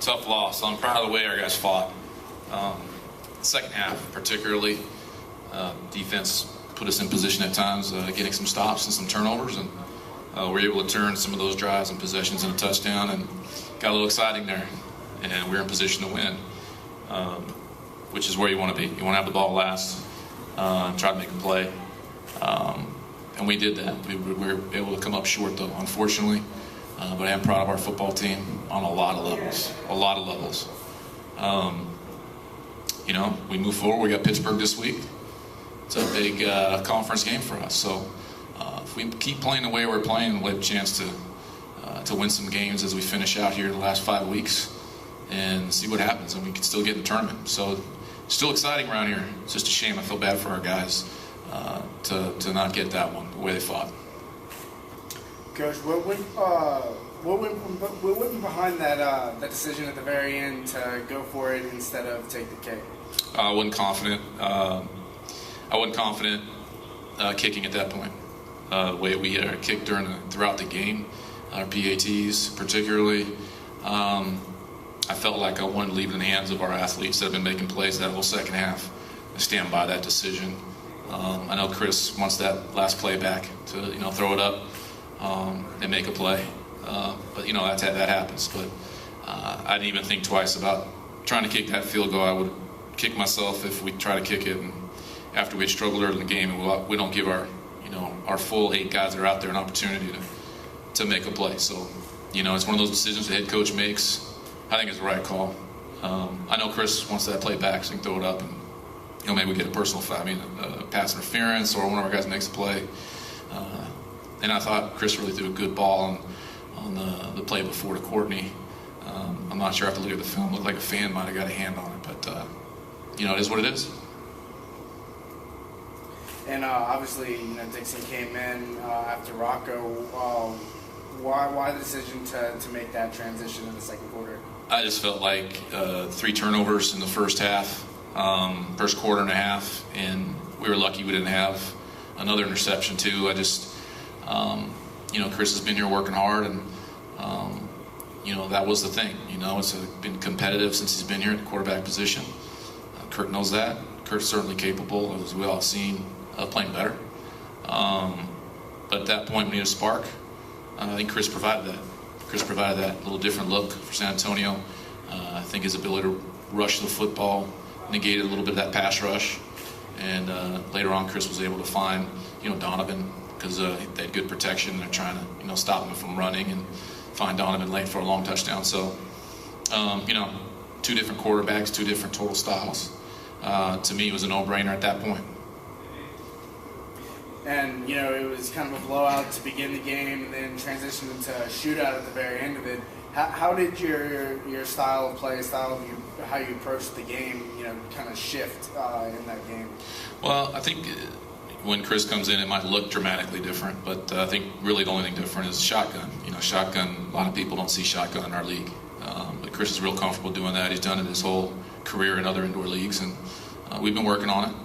Tough loss. I'm proud of the way our guys fought. Second half, particularly, defense put us in position at times, getting some stops and some turnovers, and we were able to turn some of those drives and possessions into a touchdown, and got a little exciting there. And we're in position to win, which is where you want to be. You want to have the ball last, try to make a play, and we did that. We were able to come up short, though, unfortunately. But I am proud of our football team on a lot of levels. You know, we move forward. We got Pittsburgh this week. It's a big conference game for us. So if we keep playing the way we're playing, we'll have a chance to win some games as we finish out here the last 5 weeks and see what happens. And we can still get in the tournament. So still exciting around here. It's just a shame. I feel bad for our guys to not get that one the way they fought. Coach, what went behind that decision at the very end to go for it instead of take the kick? I wasn't confident. Kicking at that point. The way we kicked throughout the game, our PATs particularly, I felt like I wanted to leave it in the hands of our athletes that have been making plays that whole second half. I stand by that decision. I know Chris wants that last play back to throw it up and make a play, but that happens. But I didn't even think twice about trying to kick that field goal. I would kick myself if we try to kick it, and after we'd struggled early in the game, and we don't give our full 8 guys that are out there an opportunity to make a play. So it's one of those decisions the head coach makes. I think it's the right call. I know Chris wants that play back, so he can throw it up, and maybe we get a personal foul. Pass interference, or one of our guys makes a play. And I thought Chris really threw a good ball on the play before to Courtney. I'm not sure. I have to look at the film. Looked like a fan might have got a hand on it, but it is what it is. And obviously, Dixon came in after Rocco. Why the decision to make that transition in the second quarter? I just felt like 3 turnovers in the first half, first quarter and a half, and we were lucky we didn't have another interception too. I just, Chris has been here working hard, and that was the thing. It's been competitive since he's been here at the quarterback position. Kurt knows that. Kurt's certainly capable, as we all seen, playing better. But at that point, we needed a spark. I think Chris provided that. Chris provided that little different look for San Antonio. I think his ability to rush the football negated a little bit of that pass rush. And later on, Chris was able to find, Donovan, because they had good protection. They're trying to, stop him from running, and find Donovan late for a long touchdown. So, 2 different quarterbacks, 2 different total styles. To me, it was a no-brainer at that point. And, it was kind of a blowout to begin the game, and then transitioned into a shootout at the very end of it. How did your style of play, how you approached the game, kind of shift in that game? Well, I think when Chris comes in, it might look dramatically different, but I think really the only thing different is shotgun. Shotgun, a lot of people don't see shotgun in our league. But Chris is real comfortable doing that. He's done it his whole career in other indoor leagues, and we've been working on it.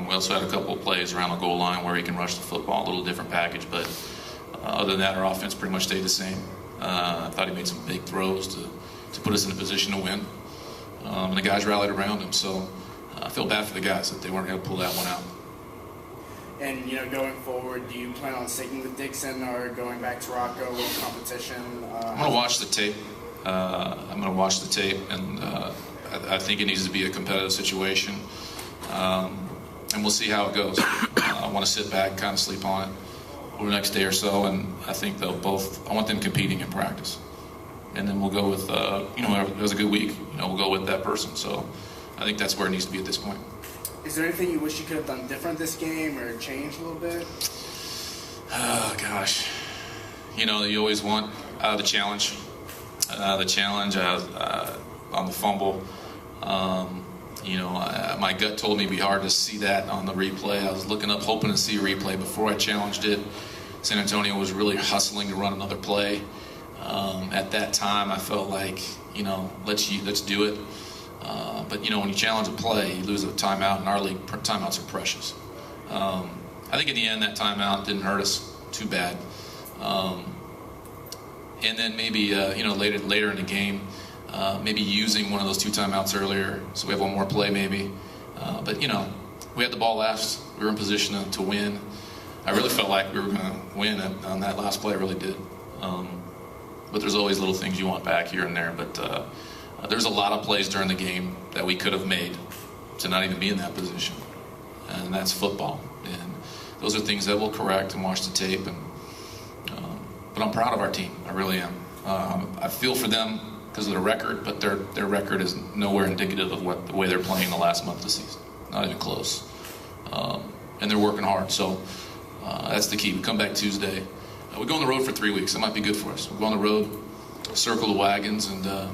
We also had a couple of plays around the goal line where he can rush the football, a little different package, but other than that, our offense pretty much stayed the same. I thought he made some big throws to put us in a position to win, and the guys rallied around him, so I feel bad for the guys that they weren't able to pull that one out. And, going forward, do you plan on sticking with Dixon or going back to Rocco with competition? I'm going to watch the tape. And I think it needs to be a competitive situation. And we'll see how it goes. I want to sit back, kind of sleep on it over the next day or so, and I think they'll both. I want them competing in practice, and then we'll go with if it was a good week, we'll go with that person. So I think that's where it needs to be at this point. Is there anything you wish you could have done different this game, or changed a little bit? Oh gosh, you always want the challenge. On the fumble. My gut told me it'd be hard to see that on the replay. I was looking up, hoping to see a replay before I challenged it. San Antonio was really hustling to run another play. At that time, I felt like, let's do it. But when you challenge a play, you lose a timeout. In our league, timeouts are precious. I think in the end, that timeout didn't hurt us too bad. And then maybe later in the game, maybe using one of those 2 timeouts earlier, so we have one more play maybe. But we had the ball last. We were in position to win. I really felt like we were going to win on that last play. I really did. But there's always little things you want back here and there. But there's a lot of plays during the game that we could have made to not even be in that position. And that's football. And those are things that we'll correct and watch the tape. But I'm proud of our team. I really am. I feel for them because of their record, but their record is nowhere indicative of the way they're playing the last month of the season. Not even close. And they're working hard. So that's the key. We come back Tuesday. We go on the road for 3 weeks. That might be good for us. We go on the road, circle the wagons, and go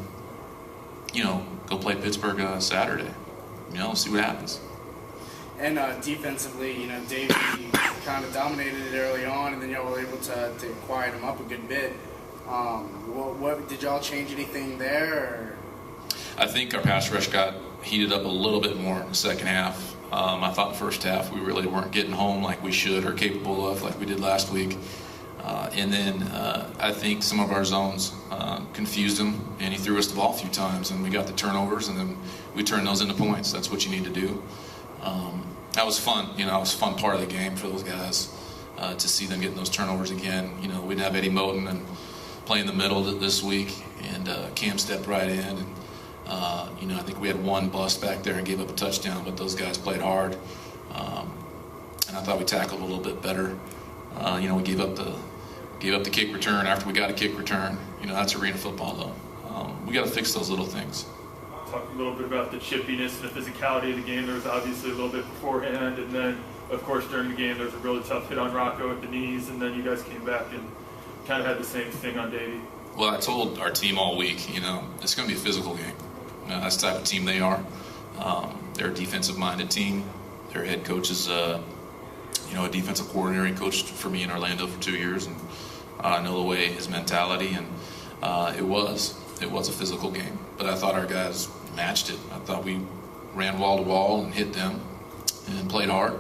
play Pittsburgh Saturday. See what happens. And defensively, Davey kind of dominated it early on, and then y'all were able to quiet him up a good bit. What did y'all change anything there? Or? I think our pass rush got heated up a little bit more in the second half. I thought the first half we really weren't getting home like we should or capable of like we did last week. And then I think some of our zones confused him, and he threw us the ball a few times, and we got the turnovers, and then we turned those into points. That's what you need to do. That was fun. It was a fun part of the game for those guys to see them getting those turnovers again. We didn't have Eddie Moten and play in the middle this week, and Cam stepped right in. And, I think we had one bust back there and gave up a touchdown, but those guys played hard. And I thought we tackled a little bit better. We gave up the kick return after we got a kick return. That's arena football, though. We got to fix those little things. Talk a little bit about the chippiness and the physicality of the game. There was obviously a little bit beforehand, and then, of course, during the game, there was a really tough hit on Rocco at the knees, and then you guys came back and kind of had the same thing on Davey. Well, I told our team all week, it's going to be a physical game. That's the type of team they are. They're a defensive-minded team. Their head coach is, a defensive coordinator. He coached for me in Orlando for 2 years, and I know the way, his mentality, and it was a physical game. But I thought our guys matched it. I thought we ran wall to wall and hit them and played hard.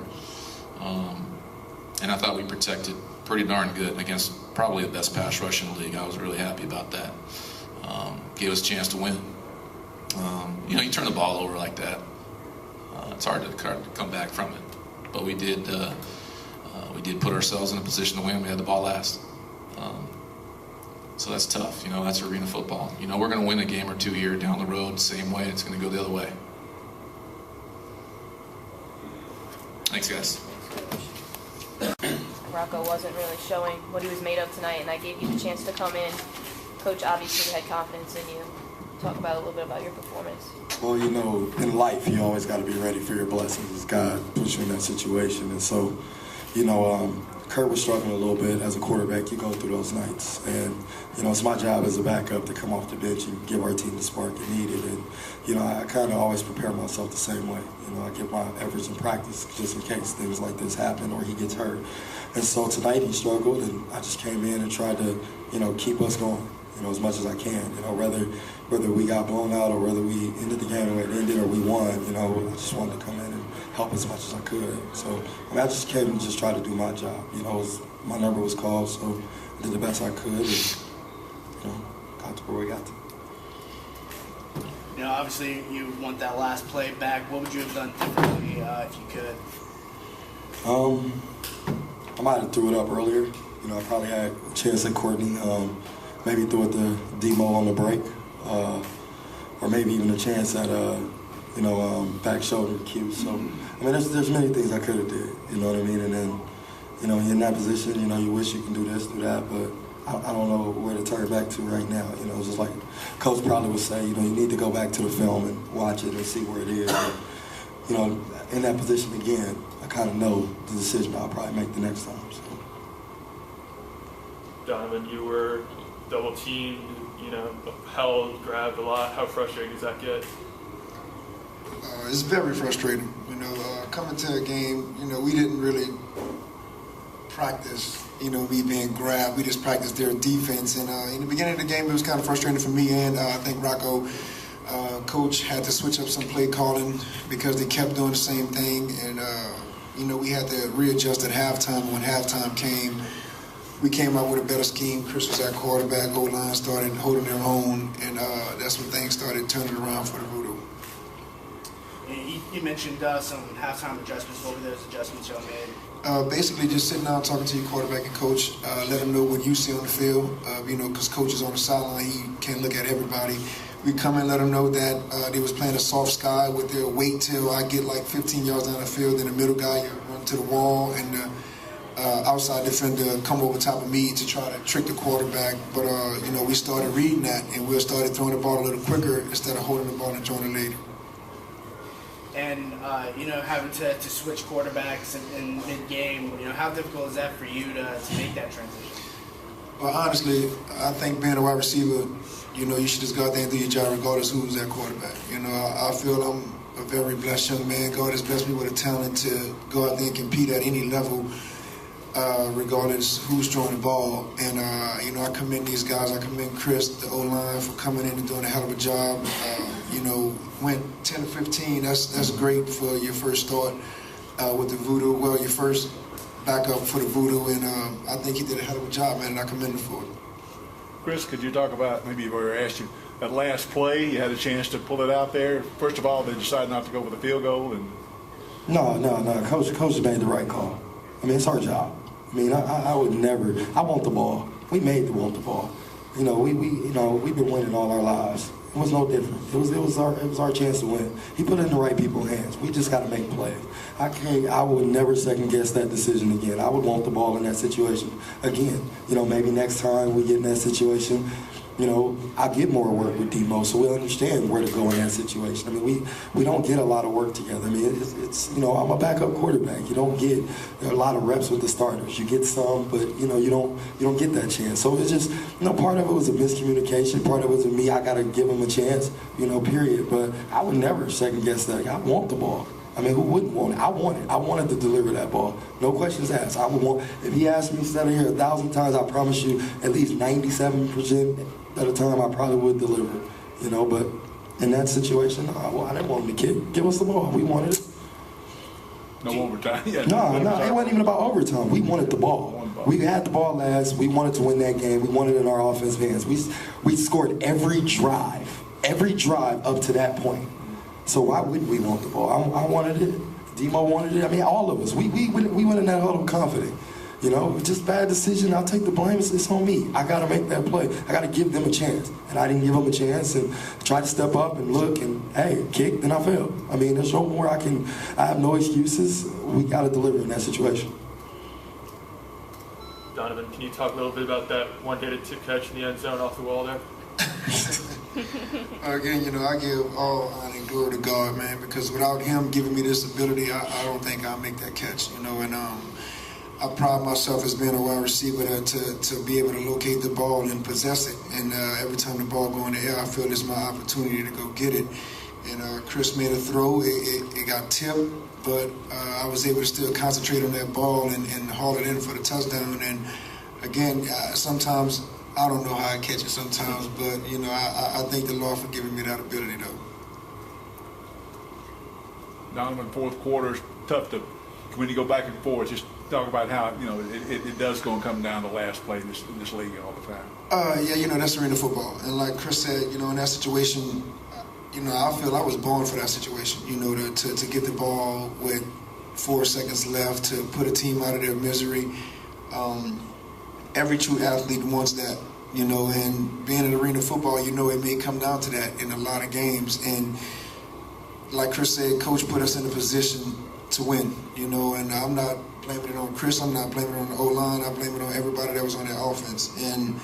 And I thought we protected pretty darn good against probably the best pass rush in the league. I was really happy about that. Gave us a chance to win. You turn the ball over like that, it's hard to come back from it. But we did put ourselves in a position to win. We had the ball last. So that's tough. That's arena football. We're going to win a game or two here down the road, same way. It's going to go the other way. Thanks, guys. Rocco wasn't really showing what he was made of tonight, and I gave you the chance to come in. Coach obviously had confidence in you. Talk about a little bit about your performance. Well, in life, you always got to be ready for your blessings. God puts you in that situation. And so, Kurt was struggling a little bit as a quarterback. You go through those nights. And, it's my job as a backup to come off the bench and give our team the spark it needed. And, I kind of always prepare myself the same way. I give my efforts in practice just in case things like this happen or he gets hurt. And so tonight he struggled, and I just came in and tried to, keep us going, as much as I can. Whether we got blown out or whether we ended the game and it ended or we won, I just wanted to come in and help as much as I could. So I just came and just tried to do my job. My number was called, so I did the best I could and, got to where we got to. Obviously you want that last play back. What would you have done differently if you could? I might have threw it up earlier. I probably had a chance at Courtney. Maybe threw it to Demo on the break. Or maybe even a chance at back shoulder Q. So there's many things I could have did. You know what I mean? And then in that position, you wish you can do this, do that, but I don't know where to turn back to right now. It's just like Coach probably would say, you need to go back to the film and watch it and see where it is. But, in that position again, I kind of know the decision I'll probably make the next time. So. Donovan, you were double teamed, held, grabbed a lot. How frustrating does that get? It's very frustrating. Coming to a game, we didn't really practice, me being grabbed. We just practiced their defense. And in the beginning of the game, it was kind of frustrating for me. And I think Rocco, coach, had to switch up some play calling because they kept doing the same thing. And, we had to readjust at halftime when halftime came. we came out with a better scheme. Chris was at quarterback, O-line started holding their own, and that's when things started turning around for the Voodoo. You mentioned some halftime adjustments. What were those adjustments y'all made? Basically, just sitting down talking to your quarterback and coach, let them know what you see on the field. Because coach is on the sideline, he can't look at everybody. We come and let them know that they was playing a soft sky with their wait till I get like 15 yards down the field, then the middle guy run to the wall, and the outside defender come over top of me to try to trick the quarterback. But we started reading that, and we started throwing the ball a little quicker instead of holding the ball and throwing it later. And having to switch quarterbacks in mid-game, how difficult is that for you to make that transition? Well, honestly, I think being a wide receiver, you should just go out there and do your job regardless who's that quarterback. I feel I'm a very blessed young man. God has blessed me with a talent to go out there and compete at any level, regardless who's throwing the ball. And, I commend these guys. I commend Chris, the O-line, for coming in and doing a hell of a job. Went 10 to 15. That's great for your first start with the Voodoo. Well, your first backup for the Voodoo, and I think he did a hell of a job, man, and I commend him for it. Chris, could you talk about, maybe I've already asked you, that last play, you had a chance to pull it out there. First of all, they decided not to go for the field goal. And No. Coach made the right call. I mean, it's our job. I mean, I would never. I want the ball. We made to want the ball. We've been winning all our lives. It was no different. It was our chance to win. He put it in the right people's hands. We just got to make plays. I would never second guess that decision again. I would want the ball in that situation again. Maybe next time we get in that situation, I get more work with Demo, so we'll understand where to go in that situation. I mean, we don't get a lot of work together. I mean, it's I'm a backup quarterback. You don't get a lot of reps with the starters. You get some, but you don't get that chance. So it's just part of it was a miscommunication. Part of it was me. I got to give him a chance. Period. But I would never second guess that. I want the ball. I mean, who wouldn't want it? I want it. I wanted to deliver that ball. No questions asked. I would want. If he asked me to stand here 1,000 times, I promise you, at least 97% at a time, I probably would deliver. But in that situation, I didn't want him to kick. Give us the ball. We wanted it. no overtime. Yeah, No, it wasn't even about overtime. We wanted the ball. We had the ball last. We wanted to win that game. We wanted it in our offensive hands. We scored every drive up to that point. So why wouldn't we want the ball? I wanted it. Demo wanted it. I mean, all of us. We went in that huddle confident. Just bad decision. I'll take the blame. It's on me. I got to make that play. I got to give them a chance. And I didn't give them a chance and tried to step up and look and, hey, kick, then I failed. I mean, there's no more I have no excuses. We got to deliver in that situation. Donovan, can you talk a little bit about that one-handed tip catch in the end zone off the wall there? Again, I give all honor and glory to God, man, because without him giving me this ability, I don't think I'll make that catch, and I pride myself as being a wide receiver to be able to locate the ball and possess it, and every time the ball go in the air, I feel it's my opportunity to go get it, and Chris made a throw, it got tipped, but I was able to still concentrate on that ball and haul it in for the touchdown, and again, sometimes I don't know how I catch it sometimes, but I thank the Lord for giving me that ability, though. Donovan, fourth quarter is tough to, when you go back and forth, just talk about how, it does go and come down to last play in this league all the time. That's arena football. And like Chris said, in that situation, I feel I was born for that situation, to get the ball with 4 seconds left, to put a team out of their misery. Every true athlete wants that, and being in arena football, it may come down to that in a lot of games. And like Chris said, Coach put us in a position to win, and I'm not blaming it on Chris, I'm not blaming it on the O-line, I blame it on everybody that was on that offense. And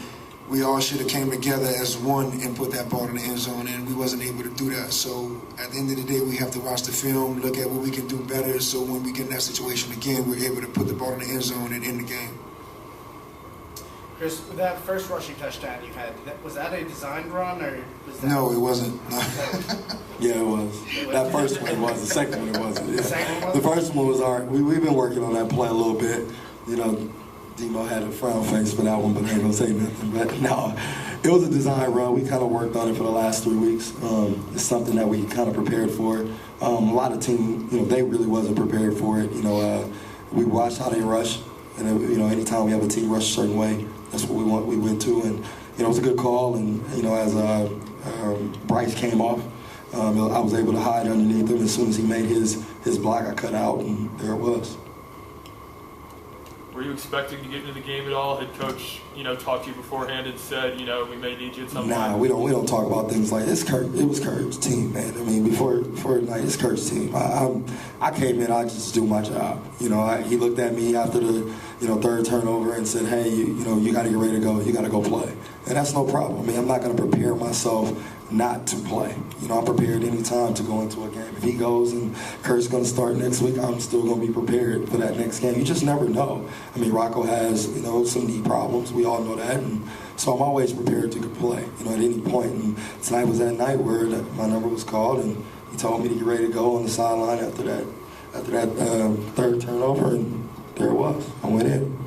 we all should have came together as one and put that ball in the end zone, and we wasn't able to do that. So at the end of the day, we have to watch the film, look at what we can do better, so when we get in that situation again, we're able to put the ball in the end zone and end the game. Chris, that first rushing touchdown you had, was that a designed run, or was that... No, it wasn't. Yeah, it was. That first one was. The second one, it wasn't. Yeah. The second one? The first one was all right. We've been working on that play a little bit. Demo had a frown face for that one, but I ain't going to say nothing. But no, it was a design run. We kind of worked on it for the last 3 weeks. It's something that we kind of prepared for. A lot of teams, they really wasn't prepared for it. We watched how they rush. And you know, anytime we have a team rush a certain way, that's what we went to. And you know, it was a good call. And you know, as Bryce came off, I was able to hide underneath him. As soon as he made his block, I cut out, and there it was. Were you expecting to get into the game at all? Had Coach, talked to you beforehand and said, we may need you at some point? Nah, we don't talk about things like this. It was Kurt's team, man. I mean, before tonight, it's Kurt's team. I came in, I just do my job. You know, he looked at me after the third turnover and said, hey, you got to get ready to go. You got to go play. And that's no problem. I mean, I'm not going to prepare myself not to play. You know, I'm prepared any time to go into a game. If he goes and Kurt's going to start next week, I'm still going to be prepared for that next game. You just never know. I mean, Rocco has, some knee problems. We all know that. And so I'm always prepared to play, at any point. And tonight was that night where my number was called, and he told me to get ready to go on the sideline after that third turnover, and there it was. I went in.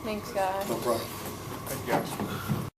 Thanks, guys. No problem. Thank you, guys.